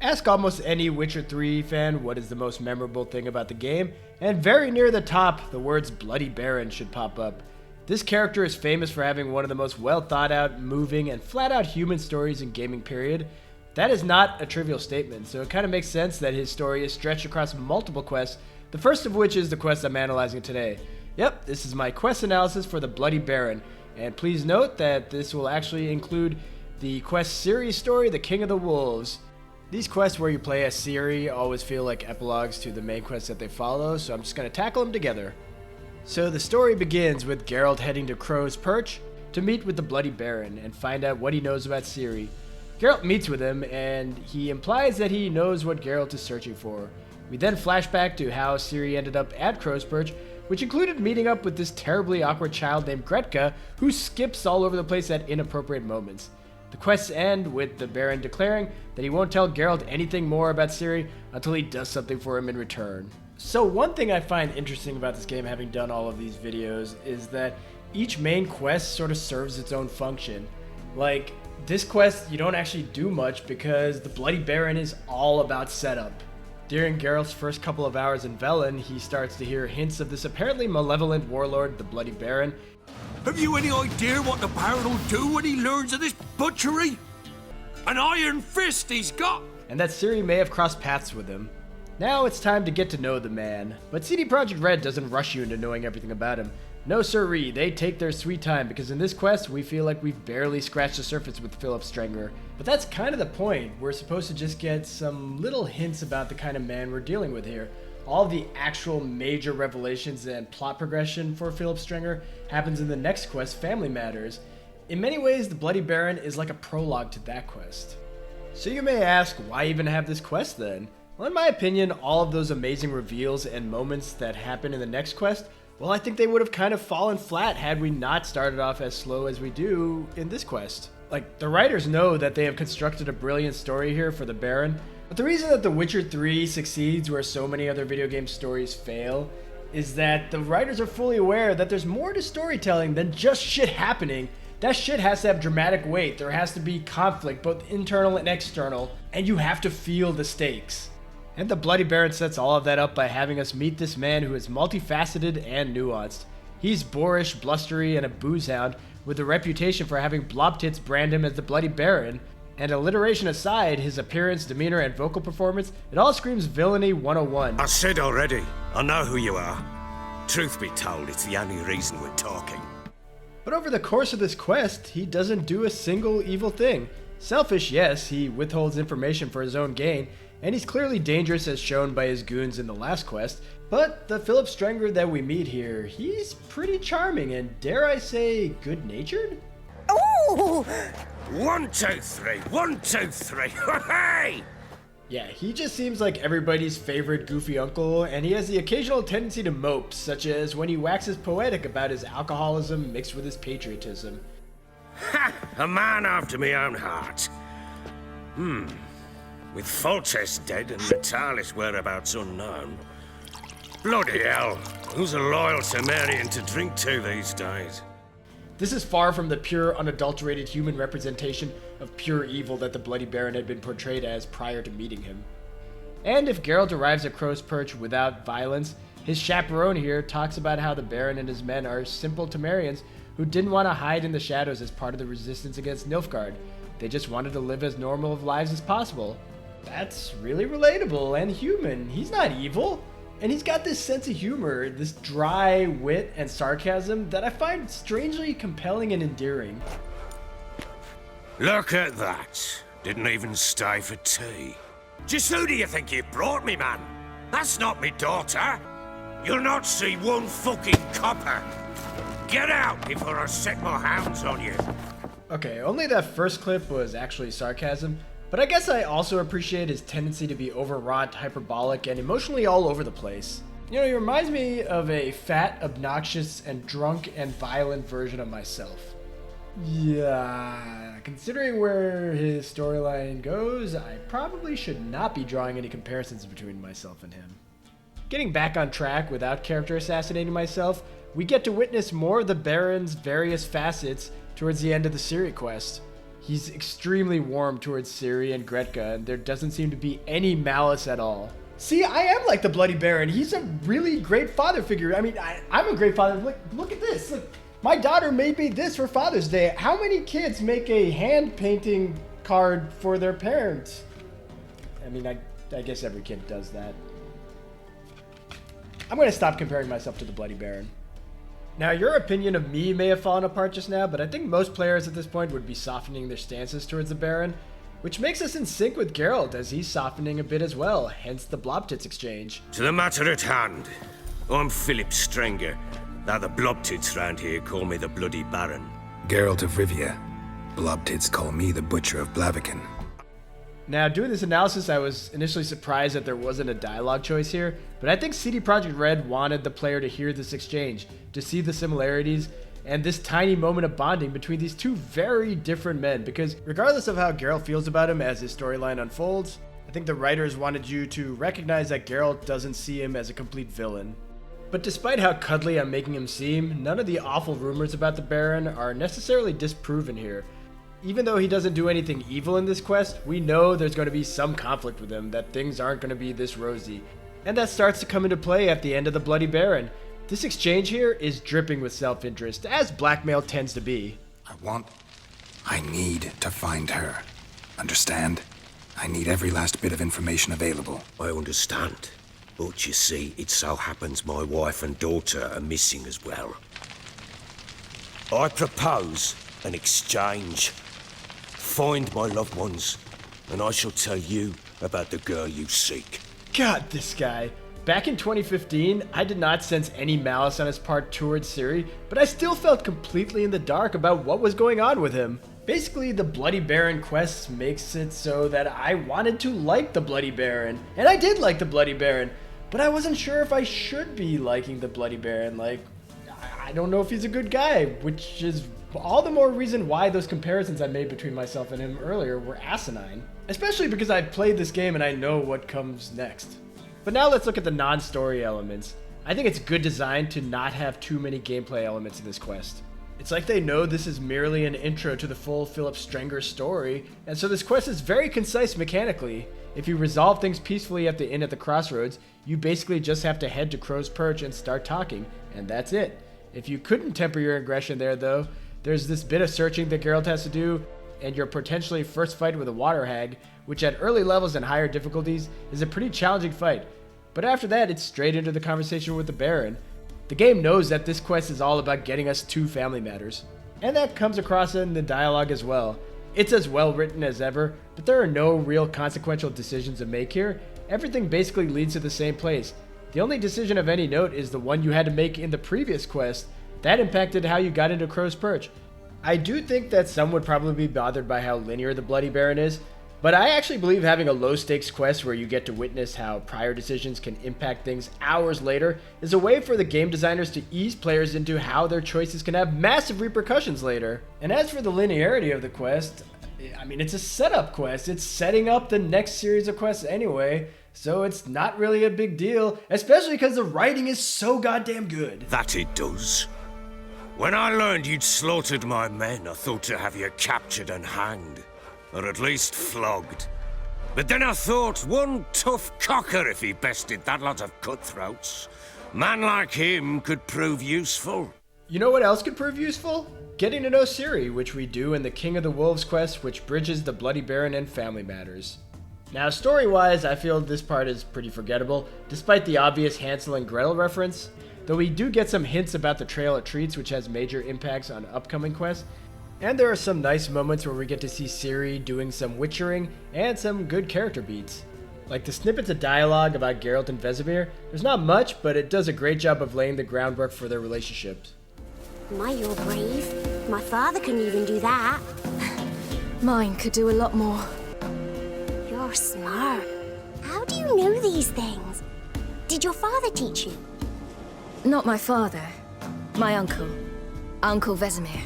Ask almost any Witcher 3 fan what is the most memorable thing about the game, and very near the top, the words Bloody Baron should pop up. This character is famous for having one of the most well thought out, moving, and flat out human stories in gaming period. That is not a trivial statement, so it kind of makes sense that his story is stretched across multiple quests, the first of which is the quest I'm analyzing today. Yep, this is my quest analysis for the Bloody Baron, and please note that this will actually include the quest Ciri story, The King of the Wolves. These quests where you play as Ciri always feel like epilogues to the main quests that they follow, so I'm just going to tackle them together. So the story begins with Geralt heading to Crow's Perch to meet with the Bloody Baron and find out what he knows about Ciri. Geralt meets with him, and he implies that he knows what Geralt is searching for. We then flash back to how Ciri ended up at Crow's Perch, which included meeting up with this terribly awkward child named Gretka, who skips all over the place at inappropriate moments. The quests end with the Baron declaring that he won't tell Geralt anything more about Ciri until he does something for him in return. So one thing I find interesting about this game, having done all of these videos, is that each main quest sort of serves its own function. Like, this quest, you don't actually do much because the Bloody Baron is all about setup. During Geralt's first couple of hours in Velen, he starts to hear hints of this apparently malevolent warlord, the Bloody Baron. Have you any idea what the Baron will do when he learns of this butchery? An iron fist he's got! And that Ciri may have crossed paths with him. Now it's time to get to know the man. But CD Projekt Red doesn't rush you into knowing everything about him. No siree, they take their sweet time, because in this quest, we feel like we've barely scratched the surface with Philip Strenger. But that's kind of the point. We're supposed to just get some little hints about the kind of man we're dealing with here. All of the actual major revelations and plot progression for Philip Strenger happens in the next quest, Family Matters. In many ways, the Bloody Baron is like a prologue to that quest. So you may ask, why even have this quest then? Well, in my opinion, all of those amazing reveals and moments that happen in the next quest, well, I think they would have kind of fallen flat had we not started off as slow as we do in this quest. Like, the writers know that they have constructed a brilliant story here for the Baron, but the reason that The Witcher 3 succeeds where so many other video game stories fail is that the writers are fully aware that there's more to storytelling than just shit happening. That shit has to have dramatic weight, there has to be conflict, both internal and external, and you have to feel the stakes. And the Bloody Baron sets all of that up by having us meet this man who is multifaceted and nuanced. He's boorish, blustery, and a boozehound, with a reputation for having blob tits brand him as the Bloody Baron. And alliteration aside, his appearance, demeanor, and vocal performance, it all screams villainy 101. I said already, I know who you are. Truth be told, it's the only reason we're talking. But over the course of this quest, he doesn't do a single evil thing. Selfish, yes, he withholds information for his own gain, and he's clearly dangerous as shown by his goons in the last quest, but the Philip Strenger that we meet here, he's pretty charming and, dare I say, good-natured? Ooh! 1, 2, 3, 1, 2, 3, hey! Yeah, he just seems like everybody's favorite goofy uncle, and he has the occasional tendency to mope, such as when he waxes poetic about his alcoholism mixed with his patriotism. Ha! A man after my own heart. With Foltest dead and Natalis whereabouts unknown. Bloody hell, who's a loyal Cimmerian to drink to these days? This is far from the pure, unadulterated human representation of pure evil that the Bloody Baron had been portrayed as prior to meeting him. And if Geralt arrives at Crow's Perch without violence, his chaperone here talks about how the Baron and his men are simple Cimmerians who didn't want to hide in the shadows as part of the resistance against Nilfgaard. They just wanted to live as normal of lives as possible. That's really relatable and human. He's not evil. And he's got this sense of humor, this dry wit and sarcasm that I find strangely compelling and endearing. Look at that. Didn't even stay for tea. Just who do you think you brought me, man? That's not me daughter. You'll not see one fucking copper. Get out before I set my hounds on you. Okay, only that first clip was actually sarcasm, but I guess I also appreciate his tendency to be overwrought, hyperbolic, and emotionally all over the place. You know, he reminds me of a fat, obnoxious, and drunk and violent version of myself. Yeah, considering where his storyline goes, I probably should not be drawing any comparisons between myself and him. Getting back on track without character assassinating myself, we get to witness more of the Baron's various facets towards the end of the Ciri quest. He's extremely warm towards Ciri and Gretka, and there doesn't seem to be any malice at all. See, I am like the Bloody Baron. He's a really great father figure. I mean, I'm a great father. Look at this. Look, my daughter made me this for Father's Day. How many kids make a hand painting card for their parents? I mean, I guess every kid does that. I'm going to stop comparing myself to the Bloody Baron. Now, your opinion of me may have fallen apart just now, but I think most players at this point would be softening their stances towards the Baron, which makes us in sync with Geralt as he's softening a bit as well, hence the Blobtits exchange. To the matter at hand, I'm Philip Strenger. Now the Blobtits round here call me the Bloody Baron. Geralt of Rivia. Blobtits call me the Butcher of Blaviken. Now, doing this analysis, I was initially surprised that there wasn't a dialogue choice here, but I think CD Projekt Red wanted the player to hear this exchange, to see the similarities, and this tiny moment of bonding between these two very different men, because regardless of how Geralt feels about him as his storyline unfolds, I think the writers wanted you to recognize that Geralt doesn't see him as a complete villain. But despite how cuddly I'm making him seem, none of the awful rumors about the Baron are necessarily disproven here. Even though he doesn't do anything evil in this quest, we know there's going to be some conflict with him, that things aren't going to be this rosy. And that starts to come into play at the end of the Bloody Baron. This exchange here is dripping with self-interest, as blackmail tends to be. I need to find her. Understand? I need every last bit of information available. I understand. But you see, it so happens my wife and daughter are missing as well. I propose an exchange. Find my loved ones, and I shall tell you about the girl you seek. God, this guy. Back in 2015, I did not sense any malice on his part towards Ciri, but I still felt completely in the dark about what was going on with him. Basically, the Bloody Baron quest makes it so that I wanted to like the Bloody Baron, and I did like the Bloody Baron, but I wasn't sure if I should be liking the Bloody Baron. Like, I don't know if he's a good guy, which is all the more reason why those comparisons I made between myself and him earlier were asinine. Especially because I've played this game and I know what comes next. But now let's look at the non-story elements. I think it's good design to not have too many gameplay elements in this quest. It's like they know this is merely an intro to the full Philip Strenger story, and so this quest is very concise mechanically. If you resolve things peacefully at the inn at the crossroads, you basically just have to head to Crow's Perch and start talking, and that's it. If you couldn't temper your aggression there though, there's this bit of searching that Geralt has to do, and your potentially first fight with a water hag, which at early levels and higher difficulties is a pretty challenging fight. But after that, it's straight into the conversation with the Baron. The game knows that this quest is all about getting us to family matters. And that comes across in the dialogue as well. It's as well written as ever, but there are no real consequential decisions to make here. Everything basically leads to the same place. The only decision of any note is the one you had to make in the previous quest. That impacted how you got into Crow's Perch. I do think that some would probably be bothered by how linear the Bloody Baron is, but I actually believe having a low-stakes quest where you get to witness how prior decisions can impact things hours later is a way for the game designers to ease players into how their choices can have massive repercussions later. And as for the linearity of the quest, I mean, it's a setup quest. It's setting up the next series of quests anyway, so it's not really a big deal, especially because the writing is so goddamn good. That it does. When I learned you'd slaughtered my men, I thought to have you captured and hanged. Or at least flogged. But then I thought, one tough cocker if he bested that lot of cutthroats. Man like him could prove useful. You know what else could prove useful? Getting to know Ciri, which we do in the King of the Wolves quest, which bridges the Bloody Baron and family matters. Now, story-wise, I feel this part is pretty forgettable, despite the obvious Hansel and Gretel reference, though we do get some hints about the Trail of Treats, which has major impacts on upcoming quests. And there are some nice moments where we get to see Ciri doing some witchering and some good character beats. Like the snippets of dialogue about Geralt and Vesemir, there's not much, but it does a great job of laying the groundwork for their relationships. My, you're brave. My father couldn't even do that. Mine could do a lot more. You're smart. How do you know these things? Did your father teach you? Not my father. My uncle. Uncle Vesemir.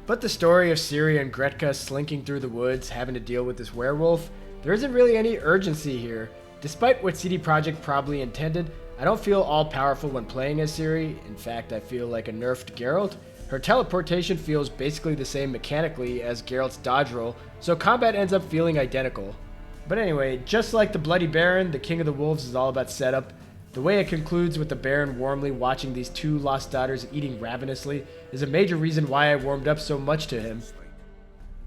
But the story of Ciri and Gretka slinking through the woods, having to deal with this werewolf, there isn't really any urgency here. Despite what CD Projekt probably intended, I don't feel all powerful when playing as Ciri. In fact, I feel like a nerfed Geralt. Her teleportation feels basically the same mechanically as Geralt's dodge roll, so combat ends up feeling identical. But anyway, just like the Bloody Baron, the King of the Wolves is all about setup. The way it concludes with the Baron warmly watching these two lost daughters eating ravenously is a major reason why I warmed up so much to him.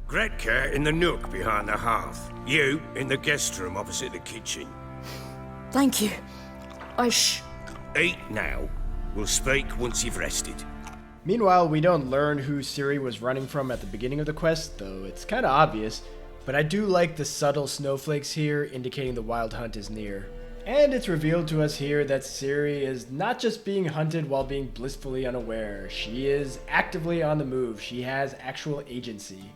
Gretka in the nook behind the hearth. You in the guest room opposite the kitchen. Thank you. Eat now. We'll speak once you've rested. Meanwhile, we don't learn who Ciri was running from at the beginning of the quest, though it's kinda obvious, but I do like the subtle snowflakes here indicating the Wild Hunt is near. And it's revealed to us here that Ciri is not just being hunted while being blissfully unaware, she is actively on the move, she has actual agency.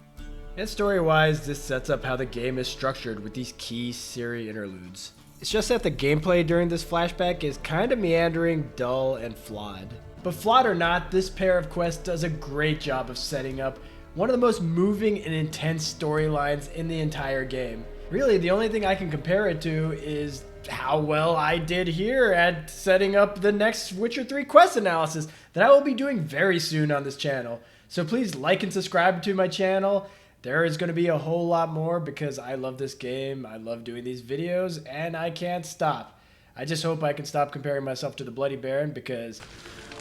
And story-wise, this sets up how the game is structured with these key Ciri interludes. It's just that the gameplay during this flashback is kinda meandering, dull, and flawed. But flawed or not, this pair of quests does a great job of setting up one of the most moving and intense storylines in the entire game. Really, the only thing I can compare it to is how well I did here at setting up the next Witcher 3 quest analysis that I will be doing very soon on this channel. So please like and subscribe to my channel. There is going to be a whole lot more because I love this game, I love doing these videos, and I can't stop. I just hope I can stop comparing myself to the Bloody Baron because...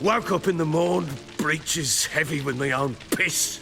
Woke up in the morn, breeches heavy with my own piss.